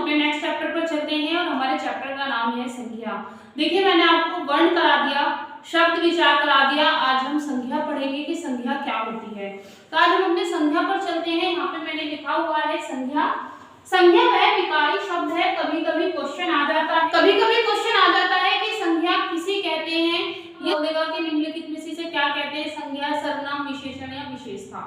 अपने next chapter पर चलते हैं और हमारे चैप्टर का नाम है संज्ञा। देखिए मैंने आपको वर्ण करा दिया, शब्द विचार करा दिया। आज हम संज्ञा पढ़ेंगे कि संज्ञा क्या होती है। तो आज हम अपने संज्ञा पर चलते हैं। यहाँ पे मैंने लिखा हुआ है संज्ञा। संज्ञा वह विकारी शब्द है। कभी कभी क्वेश्चन आ जाता है कि संज्ञा किसे कहते हैं। ये बोलेगा कि निम्नलिखित में से क्या कहते हैं संज्ञा, सर्वनाम, विशेषण या विशेषता।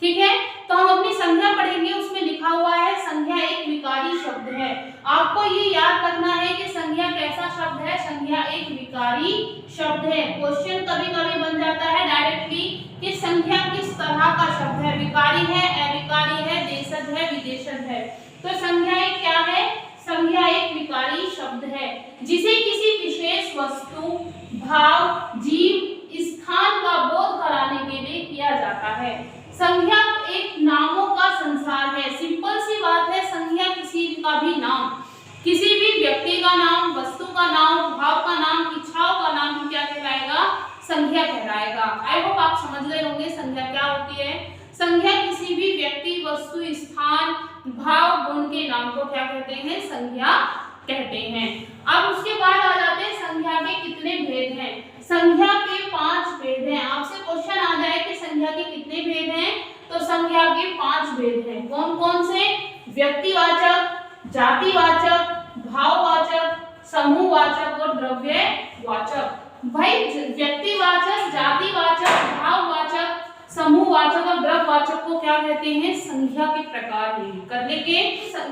ठीक है, तो हम अपनी संज्ञा पढ़ेंगे। उसमें लिखा हुआ है संज्ञा एक विकारी शब्द है। आपको ये याद रखना है कि संज्ञा कैसा शब्द है। संज्ञा एक विकारी शब्द है। क्वेश्चन कभी कभी बन जाता है डायरेक्टली कि संज्ञा किस तरह का शब्द है, विकारी है, अविकारी है, देशज है, विदेशज है। तो संज्ञा एक क्या है? संज्ञा एक विकारी शब्द है जिसे किसी विशेष वस्तु, भाव, जीव, स्थान का बोध कराने के लिए किया जाता है। संज्ञा एक नामों का संसार है। सिंपल सी बात है, संज्ञा किसी का भी नाम, किसी भी व्यक्ति का नाम, वस्तु का नाम, भाव का नाम, इच्छाओं का नाम क्या कहलाएगा? संज्ञा कहलाएगा। आई होप आप समझ गए होंगे संज्ञा क्या होती है। संज्ञा किसी भी व्यक्ति, वस्तु, स्थान, भाव, गुण के नाम को क्या कहते हैं? संज्ञा कहते हैं। अब उसके बाद आ जाते हैं संज्ञा के कितने भेद हैं। संज्ञा के 5 भेद हैं। आपसे क्वेश्चन आ जाए कि संज्ञा के कितने भेद हैं, तो संज्ञा के 5 भेद हैं। कौन कौन से? व्यक्तिवाचक, जातिवाचक, भाववाचक, समूहवाचक और द्रव्यवाचक। भाई व्यक्तिवाचक, जातिवाचक, भाववाचक, समूहवाचक और द्रव्यवाचक को क्या कहते हैं? संज्ञा के प्रकार हैं। करने के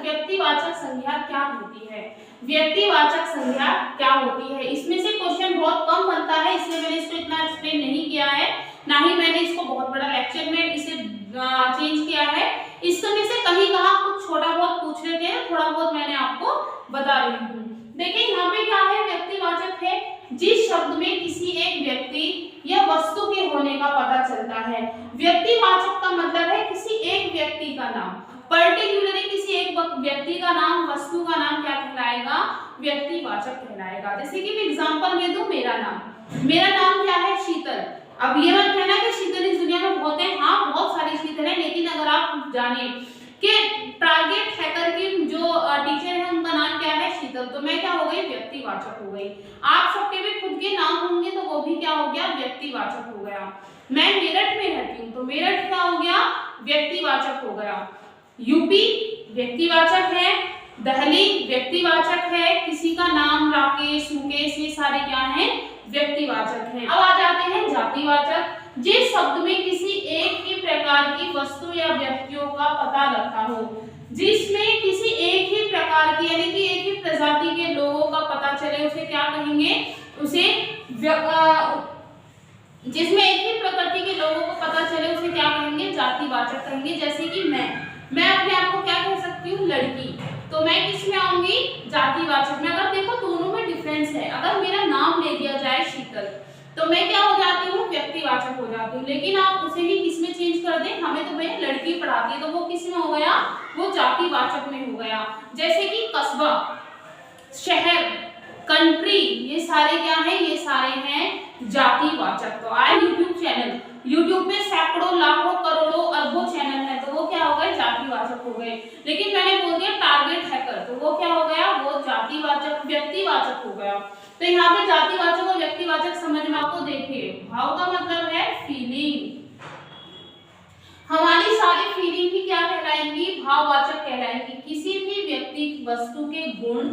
व्यक्तिवाचक संज्ञा क्या होती है, व्यक्तिवाचक संज्ञा क्या होती है। इसमें से क्वेश्चन बहुत कम बनता है, इसलिए मैंने इसको इतना एक्सप्लेन नहीं किया है, ना ही मैंने इसको बहुत बड़ा लेक्चर में इसे चेंज किया है। इसमें से कहीं कहाँ कुछ छोटा बहुत पूछ लेते हैं, थोड़ा बहुत मैंने आपको बता रही हूँ। देखिए यहाँ पे क्या है? व्यक्तिवाचक है जिस शब्द में किसी एक व्यक्ति या वस्तु के होने का पता चलता है। व्यक्तिवाचक का मतलब है किसी एक व्यक्ति का नाम, पर्टिकुलरली किसी एक व्यक्ति का नाम, वस्तु का नाम क्या कहलाएगा? व्यक्तिवाचक कहलाएगा। जैसे कि मैं एग्जांपल में दूं, मेरा नाम क्या है? शीतल। अब ये मत कहना कि शीतल इस दुनिया में बहुत है। हाँ, बहुत सारी शीतल है, लेकिन अगर आप जाने कि टारगेट हैकर की जो टीचर है उनका नाम क्या है? शीतल, तो मैं क्या हो गई? व्यक्तिवाचक हो गई। आप सबके भी खुद के नाम होंगे तो वो भी क्या हो गया? व्यक्तिवाचक हो गया। मैं मेरठ में रहती हूँ तो मेरठ क्या हो गया? व्यक्तिवाचक हो गया। यूपी व्यक्तिवाचक है, दिल्ली व्यक्तिवाचक है, किसी का नाम राकेश, मुकेश, ये सारे क्या हैं? व्यक्तिवाचक हैं। अब आ जाते हैं जातिवाचक। जिस शब्द में किसी एक ही प्रकार की वस्तु या व्यक्तियों का पता लगता हो, जिसमें किसी एक ही प्रकार की यानी कि एक ही प्रजाति के लोगों का पता चले, उसे क्या कहेंगे? उसे जिसमें एक ही प्रकृति के लोगों को पता चले उसे क्या कहेंगे? जातिवाचक कहेंगे। जैसे कि मैं अपने आप को क्या कह सकती हूँ? लड़की, तो मैं किस में आऊंगी? जातिवाचक में। अगर देखो दोनों में डिफरेंस है। अगर मेरा नाम ले दिया जाए शीतल, तो मैं क्या हो जाती हूँ? व्यक्तिवाचक हो जाती हूँ। लेकिन आप उसे ही किस में चेंज कर दें, हमें तो मैं लड़की पढ़ाती है, तो वो किस में हो गया? वो जातिवाचक में हो गया। जैसे कि कस्बा, शहर, कंट्री, ये सारे क्या हैं? ये सारे हैं जातिवाचक। तो आए यूट्यूब में सैकड़ों, लाखों, करोड़ों, अरबों चैनल है, तो वो क्या हो गए? जातिवाचक हो गए। लेकिन मैंने बोल दिया टारगेट हैकर, तो वो क्या हो गया? वो जातिवाचक, व्यक्तिवाचक हो गया। तो यहाँ पे जातिवाचक और व्यक्तिवाचक समझ में आपको। देखिए भाव का मतलब है फीलिंग। हमारी सारी फीलिंग ही क्या कहलाएंगी? भाववाचक कहलाएंगी। किसी भी व्यक्ति, वस्तु के गुण,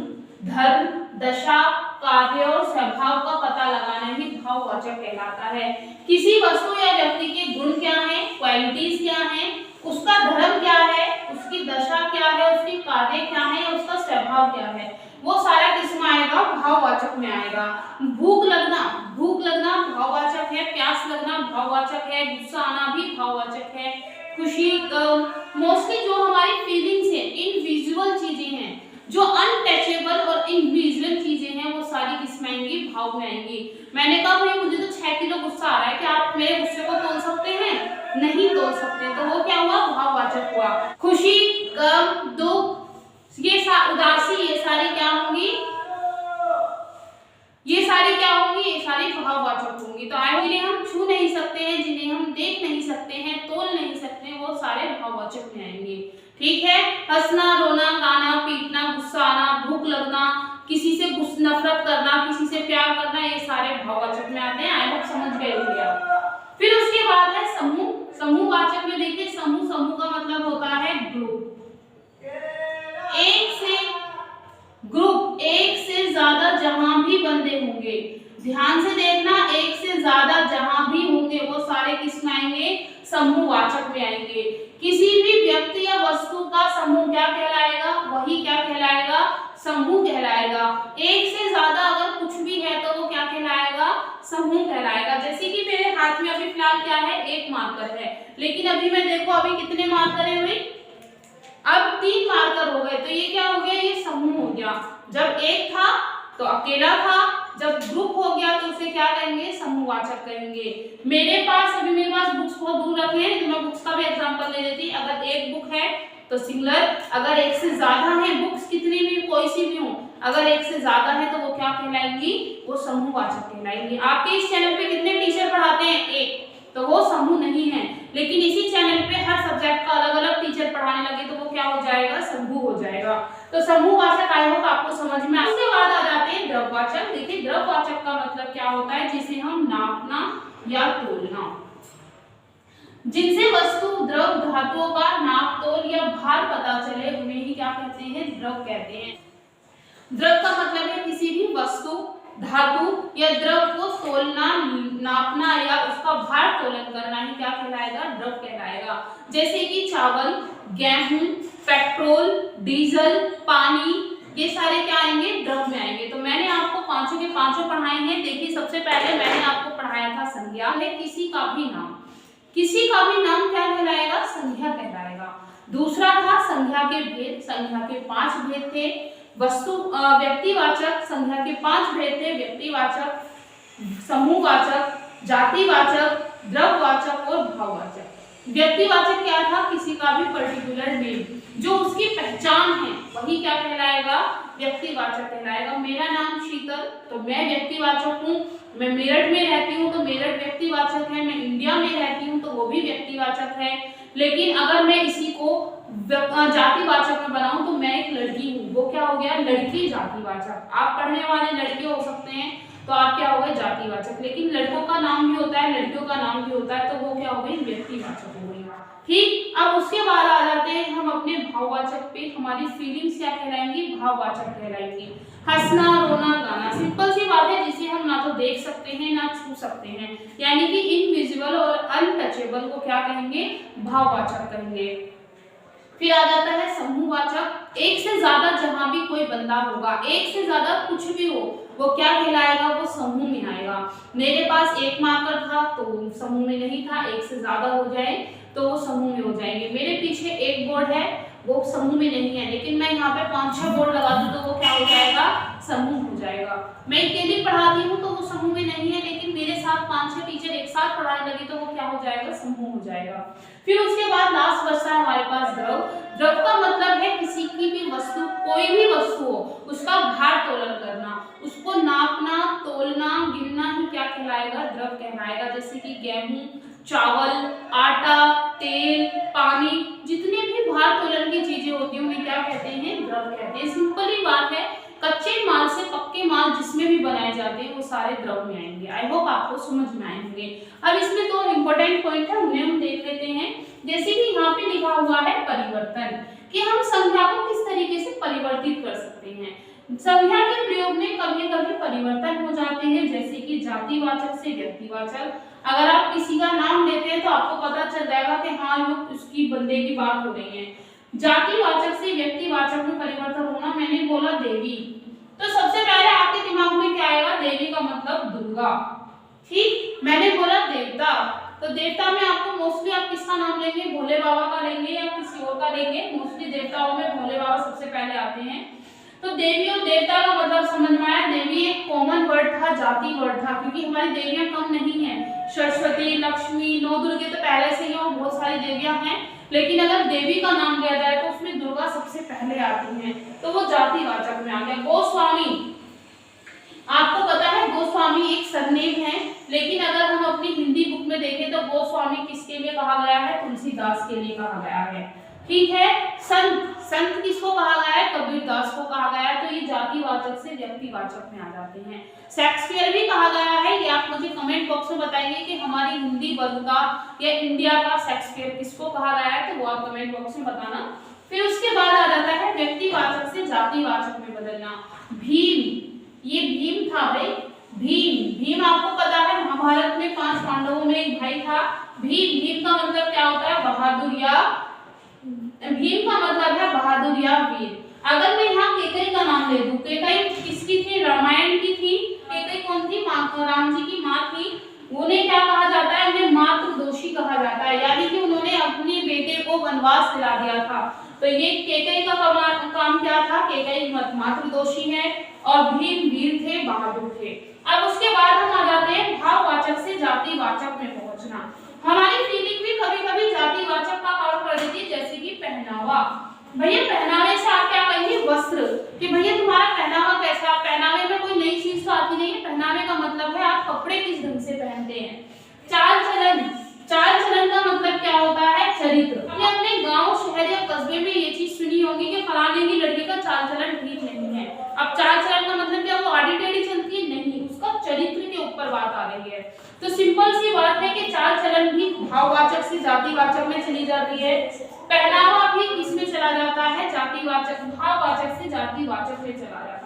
धर्म, दशा, कार्य और स्वभाव का पता लगाना ही भाववाचक कहलाता है। किसी वस्तु या व्यक्ति के गुण क्या हैं, क्वालिटीज क्या हैं, उसका धर्म क्या है, उसकी दशा क्या है, उसके कार्य क्या है, उसका स्वभाव क्या है, वो सारा किसमें आएगा? भाववाचक में आएगा। भूख लगना भाववाचक है, प्यास लगना भाववाचक है, गुस्सा आना भी भाववाचक है, खुशी, गम, मोस्टली जो हमारी फीलिंग्स है, इनविजिबल चीजें हैं, जो अनटचेबल और इनविजिबल चीजें हैं, वो सारी किसमें आएंगी? भाव में आएंगी। मैंने कहा भाई मुझे तो 6 किलो गुस्सा आ रहा है, क्या आप मेरे गुस्से को तोल सकते हैं? नहीं तोल सकते, तो वो क्या हुआ? भाववाचक हुआ। खुशी, गम, दुख, ये उदासी, ये सारी क्या होंगी? ये सारी क्या होंगी? ये सारी भाववाचक होंगी। तो आए जिन्हें हम छू नहीं सकते हैं, जिन्हें हम देख नहीं सकते हैं, तोल नहीं सकते, वो सारे भाववाचक में आएंगे। ठीक है, हंसना, रोना, गाना, पीटना, गुस्सा क्या करना, ये सारे भाववाचक में आते हैं। आई होप समझ गए होंगे आप। फिर उसके बाद है समूह। समूहवाचक में देखिए समूह, समूह का मतलब होता है ग्रुप। एक से ज्यादा जहां भी बंदे होंगे, ध्यान से देखना, एक से ज्यादा जहां भी होंगे वो सारे किस में आएंगे, समूहवाचक में आएंगे। किसी भी व्यक्ति या वस्तु का समूह क्या कहलाएगा, वही क्या कहलाएगा, समूह कहलाएगा। एक से ज्यादा अगर कुछ भी है तो वो क्या कहलाएगा, समूह कहलाएगा। जैसे कि मेरे हाथ में अभी फिलहाल क्या है, एक मार्कर है, लेकिन अभी मैं देखो अभी कितने मार्कर है भाई, अब 3 मार्कर हो गए, तो ये क्या हो गया, ये समूह हो गया। जब एक था तो अकेला था, जब ग्रुप हो गया तो उसे क्या कहेंगे, समूहवाचक कहेंगे। मेरे पास बुक्स बहुत दूर रखे हैं, तो मैं बुक्स का भी एग्जांपल ले देती। अगर एक बुक है तो सिंगुलर, अगर एक से ज्यादा है, बुक्स कितनी भी कोई सी भी हो, अगर एक से ज्यादा है तो वो क्या कहलाएंगी, वो समूहवाचक कहलाएंगी। आपके इस चैनल पे कितने टीचर पढ़ाते हैं, एक, तो वो समूह नहीं है। लेकिन इसी चैनल पे हर सब्जेक्ट का अलग अलग टीचर पढ़ाने लगे तो वो क्या हो जाएगा, समूह हो जाएगा। तो समूहवाचक आई होप आपको समझ में। उसके बाद आ जाते हैं द्रव्यवाचक। देखिए द्रव्यवाचक का मतलब क्या होता है, जिसे हम नापना या तोलना, जिनसे वस्तु, द्रव, धातुओं का नाप तोल या भार पता चले, उन्हें ही क्या कहते हैं, द्रव कहते हैं। द्रव का मतलब है किसी भी वस्तु, धातु या द्रव को तोलना, नापना या उसका भार तोलन करना ही क्या कहलाएगा, द्रव कहलाएगा। जैसे कि चावल, गेहूं, पेट्रोल, डीजल, पानी, ये सारे क्या आएंगे, द्रव में आएंगे। तो मैंने आपको पांचों के पांचों पढ़ाए हैं। देखिए सबसे पहले मैंने आपको पढ़ाया था संज्ञा है, किसी का भी नाम, किसी का भी नाम क्या कहलाएगा, संज्ञा कहलाएगा। दूसरा था संज्ञा के भेद, संज्ञा के 5 भेद थे। वस्तु व्यक्तिवाचक, संज्ञा के 5 भेद थे, व्यक्तिवाचक, समूहवाचक, जातिवाचक, द्रव्यवाचक और भाववाचक। व्यक्तिवाचक क्या था, किसी का भी पर्टिकुलर नेम, जो उसकी पहचान है, वही क्या कहलाएगा, व्यक्तिवाचक कहलाएगा। मेरा नाम शीतल, तो मैं व्यक्तिवाचक हूँ। मैं मेरठ में रहती हूँ तो मेरठ व्यक्तिवाचक है। मैं इंडिया में रहती हूँ तो वो भी व्यक्तिवाचक है। लेकिन अगर मैं इसी को जातिवाचक में बनाऊं तो मैं एक लड़की हूँ, वो क्या हो गया, लड़की जातिवाचक। आप पढ़ने वाले लड़के हो सकते हैं तो आप क्या हो गए, जातिवाचक। लेकिन लड़कों का नाम भी होता है, लड़कियों का नाम भी होता है, तो वो क्या हो गई, व्यक्तिवाचक हो गई। ठीक, अब उसके बाद आ जाते हैं हम अपने भाववाचक पे। हमारी फीलिंग्स क्या कहलाएंगी, भाववाचक कहलाएंगी। हंसना, रोना, गाना, सिंपल सी बात है, जिसे हम ना तो देख सकते हैं ना छू सकते हैं, यानी कि इनविजिबल और अनटचेबल को क्या कहेंगे, भाववाचक कहेंगे। फिर आ जाता है समूहवाचक। एक से ज्यादा जहां भी कोई बंदा होगा, एक से ज्यादा कुछ भी हो, वो क्या कहलाएगा, वो समूह में आएगा। मेरे पास एक मार्कर था तो समूह में नहीं था, एक से ज्यादा हो जाए तो वो समूह में हो जाएंगे। मेरे पीछे एक बोर्ड है, वो समूह में नहीं है, लेकिन मैं यहाँ पे 5-6 बोर्ड लगा दूं तो वो क्या हो जाएगा, समूह हो जाएगा। मैं अकेली पढ़ाती हूँ तो वो समूह में नहीं है, लेकिन मेरे साथ 5-6 टीचर एक साथ पढ़ाने लगे तो वो क्या हो जाएगा, समूह हो जाएगा। फिर उसके बाद लास्ट बचता है हमारे पास द्रव। द्रव का मतलब है किसी की भी वस्तु, कोई भी वस्तु हो, उसका भार तोलन करना, उसको नापना, तोलना, गिनना ही क्या कहलाएगा, द्रव कहलाएगा। जैसे कि गेहूं, चावल, आटा, तेल, पानी, जितने भी भार तोलन की चीजें होती हैं उन्हें क्या कहते हैं, द्रव कहते हैं। सिंपल ही बात है, कच्चे माल से पक्के माल जिसमें भी बनाए जाते हैं वो सारे द्रव में आएंगे। आई होप आपको समझ में आएंगे। अब इसमें 2 इंपॉर्टेंट पॉइंट है, उन्हें हम देख लेते हैं। जैसे कि यहाँ पे लिखा हुआ है परिवर्तन, कि हम संख्या को किस तरीके से परिवर्तित कर सकते हैं। संख्या के प्रयोग में कभी कभी परिवर्तन हो जाते हैं, जैसे कि जातिवाचक से व्यक्तिवाचक। अगर आप किसी का नाम लेते हैं तो आपको पता चल जाएगा कि हाँ ये उसकी बंदे की बात हो रही है। जातिवाचक से व्यक्तिवाचक में परिवर्तन होना, मैंने बोला देवी, तो सबसे पहले आपके दिमाग में क्या आएगा, देवी का मतलब दुर्गा। ठीक, मैंने बोला देवता, तो देवता में आपको मोस्टली आप किसका नाम लेंगे, भोले बाबा का लेंगे या किसी और का लेंगे। मोस्टली देवताओं में भोले बाबा सबसे पहले आते हैं। तो देवी और देवता का मतलब समझ में आया। देवी एक कॉमन वर्ड था, जाति वर्ड था, क्योंकि हमारी देवियां कम नहीं है। सरस्वती, लक्ष्मी, नौ दुर्गे तो पहले से ही और बहुत सारी देवियां हैं, लेकिन अगर देवी का नाम लिया जाए तो उसमें दुर्गा सबसे पहले आती है, तो वो जातिवाचक में आ गया। गोस्वामी, आपको पता है गोस्वामी एक सरनेम है, लेकिन अगर हम अपनी हिंदी बुक में देखें तो गोस्वामी किसके लिए कहा गया है, तुलसीदास के लिए कहा गया है। ठीक है, संत, संत किसको कहा गया है, कबीरदास को कहा गया है। तो ये जातिवाचक जातिवाचक से व्यक्तिवाचक में आ जाते हैं। शेक्सपियर भी कहा गया है, ये आप मुझे कमेंट बॉक्स में बताएंगे कि हमारी हिंदी वर्ग का या इंडिया का शेक्सपियर किसको कहा गया है, तो वो आप कमेंट बॉक्स में बताना। फिर उसके बाद आ जाता है व्यक्तिवाचक से जातिवाचक में बदलना। भीम, ये भीम था भाई, भीम आपको पता है महाभारत में 5 पांडवों में एक भाई था भीम। भीम का मतलब क्या होता है, बहादुर या, भीम का मतलब है बहादुर या वीर। अगर मैं यहाँ केकई का नाम ले दूं, केकई किसकी थी, रामायण की थी। केकई कौन थी, राम जी की माँ थी। उन्हें क्या कहा जाता है, उन्हें मातृदोषी कहा जाता है, यानी कि उन्होंने अपने बेटे को वनवास दिला दिया था। तो ये केकई का काम क्या था, केकई मातृदोषी है और भीम वीर थे, बहादुर थे। अब उसके बाद हम आ जाते हैं भाववाचक से जातिवाचक में पहुंचना। हमारी फीलिंग भी कभी-कभी जातिवाचक का काम कर देती है, जैसे कि पहनावा। भैया पहनावे से आप क्या कहेंगे, वस्त्र, कि भैया तुम्हारा पहनावा कैसा, पहनावे में कोई नई चीज तो आती नहीं है। पहनावे का मतलब है आप कपड़े किस ढंग से पहनते हैं। चाल चलन, चाल चलन का मतलब क्या होता है, चरित्र। आपने अपने गांव शहर या कस्बे में ये चीज सुनी होगी कि फलाने की लड़की का चाल चलन ठीक नहीं है। अब चाल चलन का मतलब क्या, वो आड़ी टेढ़ी चलती है, नहीं, उसका चरित्र के ऊपर बात आ रही है। तो सिंपल सी बात है कि चाल चलन भी भाववाचक से जातिवाचक में चली जाती है। पहनावा भी किसमें चला जाता है, जातिवाचक, भाववाचक से जातिवाचक में चला जाता है।